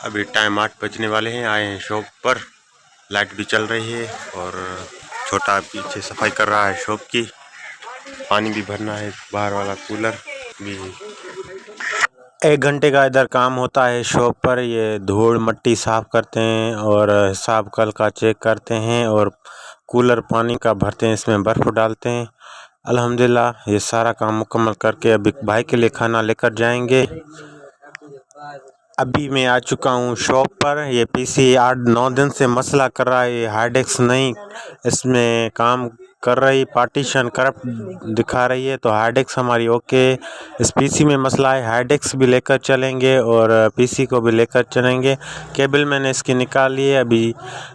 अभी टाइम 8 बजने वाले हैं। आए हैं शॉप पर, लाइट भी चल रही है और छोटा पीछे सफाई कर रहा है शॉप की। पानी भी भरना है, बाहर वाला कूलर भी। 1 घंटे का इधर काम होता है शॉप पर। ये धूल मट्टी साफ़ करते हैं और हिसाब कल का चेक करते हैं और कूलर पानी का भरते हैं, इसमें बर्फ़ डालते हैं। अल्हम्दुलिल्लाह ये सारा काम मुकम्मल करके अभी भाई के लिए खाना लेकर जाएंगे। अभी मैं आ चुका हूँ शॉप पर। ये पीसी 8-9 दिन से मसला कर रहा है, ये हार्ड डिस्क नहीं इसमें काम कर रही, पार्टीशन करप्ट दिखा रही है। तो हार्ड डिस्क हमारी ओके, इस पीसी में मसला है। हार्ड डिस्क भी लेकर चलेंगे और पीसी को भी लेकर चलेंगे। केबल मैंने इसकी निकाल ली है। अभी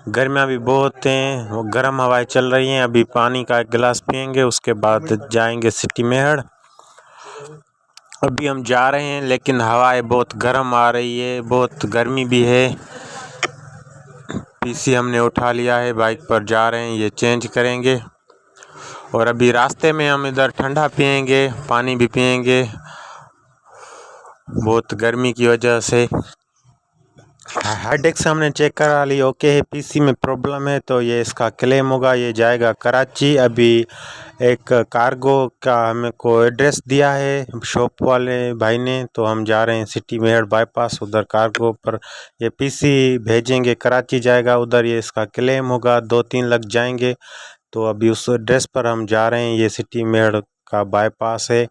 गर्मियाँ भी बहुत हैं, वो गर्म हवाएं चल रही हैं। अभी पानी का एक गिलास पियेंगे, उसके बाद जाएंगे सिटी मेहड़। अभी हम जा रहे हैं लेकिन हवाएं बहुत गर्म आ रही है, बहुत गर्मी भी है। पीसी हमने उठा लिया है, बाइक पर जा रहे हैं, ये चेंज करेंगे। और अभी रास्ते में हम इधर ठंडा पियेंगे, पानी भी पियेंगे बहुत गर्मी की वजह से। हार्ड डिस्क हमने चेक करा ली, ओके है। पीसी में प्रॉब्लम है तो ये इसका क्लेम होगा, ये जाएगा कराची। अभी एक कार्गो का हमें को एड्रेस दिया है शॉप वाले भाई ने, तो हम जा रहे हैं सिटी मेहड़ बाईपास, उधर कार्गो पर ये पीसी भेजेंगे, कराची जाएगा उधर। ये इसका क्लेम होगा, 2-3 लग जाएंगे। तो अभी उस एड्रेस पर हम जा रहे हैं, ये सिटी मेहड़ का बाईपास है,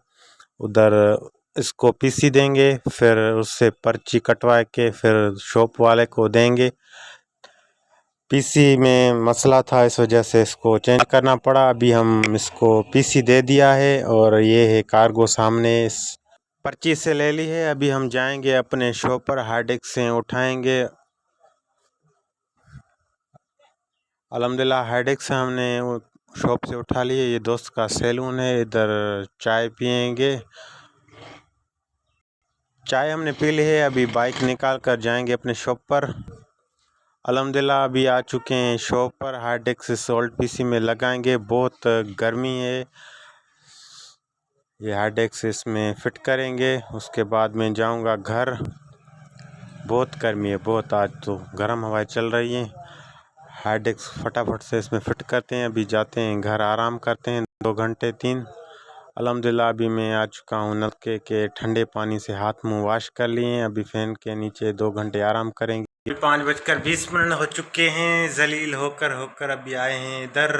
उधर इसको पीसी देंगे, फिर उससे पर्ची कटवा के फिर शॉप वाले को देंगे। पीसी में मसला था, इस वजह से इसको चेंज करना पड़ा। अभी हम इसको पीसी दे दिया है और ये है कार्गो सामने, पर्ची से ले ली है। अभी हम जाएंगे अपने शॉप पर, हार्ड डिस्क से उठाएंगे। अल्हम्दुलिल्लाह हार्ड डिस्क हमने शॉप से उठा लिए। ये दोस्त का सैलून है, इधर चाय पियेंगे। चाय हमने पी ली है, अभी बाइक निकाल कर जाएंगे अपने शॉप पर। अल्हम्दुलिल्लाह अभी आ चुके हैं शॉप पर, हार्ड डिस्क सोल्ड पीसी में लगाएंगे। बहुत गर्मी है, ये हार्ड डिस्क इसमें फिट करेंगे, उसके बाद मैं जाऊंगा घर। बहुत गर्मी है बहुत, आज तो गर्म हवाएं चल रही हैं। हार्ड डिस्क फटाफट से इसमें फिट करते हैं, अभी जाते हैं घर, आराम करते हैं 2 घंटे 3। अल्हम्दुलिल्लाह अभी मैं आ चुका हूँ नलके के ठंडे पानी से हाथ मुंह वॉश कर लिए हैं। अभी फैन के नीचे 2 घंटे आराम करेंगे। 5:20 हो चुके हैं, जलील होकर होकर अभी आए हैं इधर।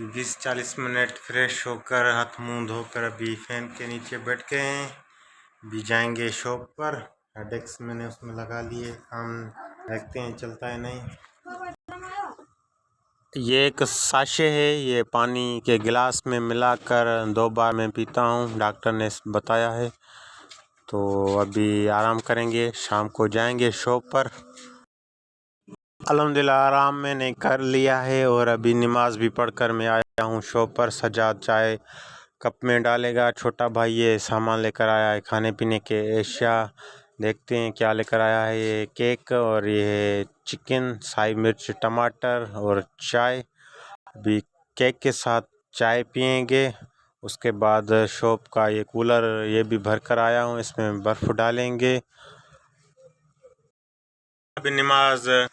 20-40 मिनट फ्रेश होकर हाथ मुंह धोकर अभी फैन के नीचे बैठ गए हैं। अभी जाएंगे शॉप पर। हेडेक्स मैंने उसमें लगा लिए, काम देखते हैं चलता है नहीं। ये एक साशे है, ये पानी के गिलास में मिलाकर 2 बार मैं पीता हूँ, डॉक्टर ने बताया है। तो अभी आराम करेंगे, शाम को जाएंगे शॉप पर। अल्हम्दुलिल्लाह आराम मैंने कर लिया है और अभी नमाज भी पढ़कर मैं आया हूँ शॉप पर। सजाद चाय कप में डालेगा, छोटा भाई ये सामान लेकर आया है खाने पीने के एशिया। देखते हैं क्या लेकर आया है। ये केक और ये चिकन, शाही मिर्च टमाटर और चाय। अभी केक के साथ चाय पियेंगे, उसके बाद शॉप का ये कूलर ये भी भर कर आया हूँ, इसमें बर्फ़ डालेंगे। अभी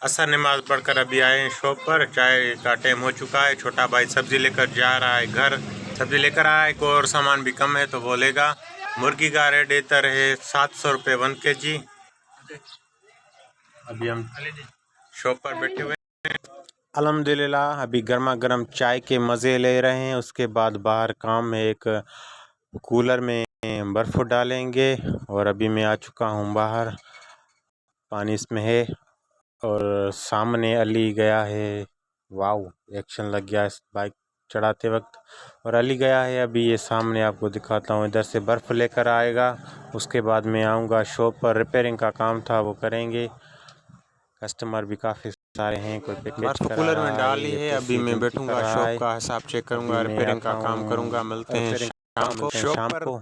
असर नमाज पढ़कर अभी आए हैं शॉप पर। चाय का टाइम हो चुका है। छोटा भाई सब्जी लेकर जा रहा है घर, सब्जी लेकर आया है। और सामान भी कम है तो बोलेगा। मुर्गी का रेट इधर है 700 रुपये 1 kg। अभी हम शॉप पर बैठे हुए हैं। अल्हम्दुलिल्लाह अभी गर्मा गर्म चाय के मज़े ले रहे हैं। उसके बाद बाहर काम में एक कूलर में बर्फ़ डालेंगे और अभी मैं आ चुका हूँ बाहर, पानी इसमें है और सामने अली गया है। वाओ, एक्शन लग गया इस बाइक चढ़ाते वक्त। और अली गया है, अभी ये सामने आपको दिखाता हूँ, इधर से बर्फ़ लेकर आएगा। उसके बाद मैं आऊँगा शॉप पर, रिपेयरिंग का काम था वो करेंगे। कस्टमर भी काफ़ी सारे हैं, कोई पैकेज करा कूलर में डाली है। अभी मैं बैठूंगा, शॉप का हिसाब चेक करूंगा, रिपेयरिंग का काम करूंगा। मिलते हैं शाम को।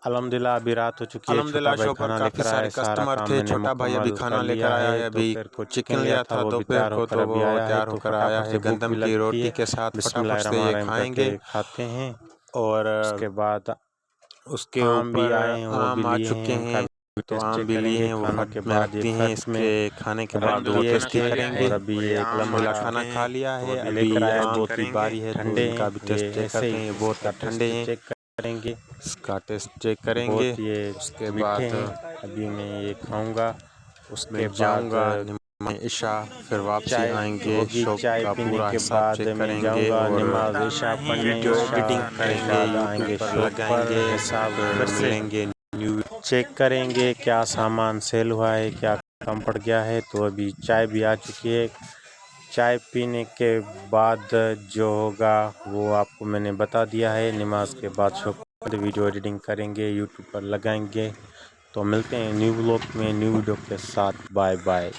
अल्हम्दुलिल्लाह अभी रात हो चुकी है। अल्हम्दुलिल्लाह शॉप पर काफ़ी सारे कस्टमर थे। छोटा भाई अभी खाना लेकर आया है। अभी चिकन लिया था दोपहर को, तो वो तैयार होकर आया है गंदम की रोटी के साथ। फटाफट से ये खाएंगे, खाते हैं। और उसके बाद उसके ऊपर आम आ चुके हैं। तो आम भी लिए हैं, वो हट में रखती हैं। इसके खाने के बाद वो टेस्टी करेंगे। और अभी ये लम्बा खाना खा लिया है, अभी बहुत ही बारी है, तो इनका भी टेस्ट चेक करते हैं। ये बहुत ठंडे हैं, चेक करेंगे, इसका टेस्ट चेक करेंगे। ये उसके बाद अभी मैं ये खाऊंगा, उसके जाऊंगा ईशा, फिर वापसी आएंगे, चाय पीने के बाद मैं जाऊंगा नमाज ईशा पढ़ने, एडिटिंग करेंगे, आएंगे लगाएंगे, मिलेंगे, न्यू चेक करेंगे क्या सामान सेल हुआ है, क्या कम पड़ गया है। तो अभी चाय भी आ चुकी है, चाय पीने के बाद जो होगा वो आपको मैंने बता दिया है। नमाज के बाद शौक वीडियो एडिटिंग करेंगे, यूट्यूब पर लगाएंगे। तो मिलते हैं न्यू व्लॉग में न्यू वीडियो के साथ। Bye bye.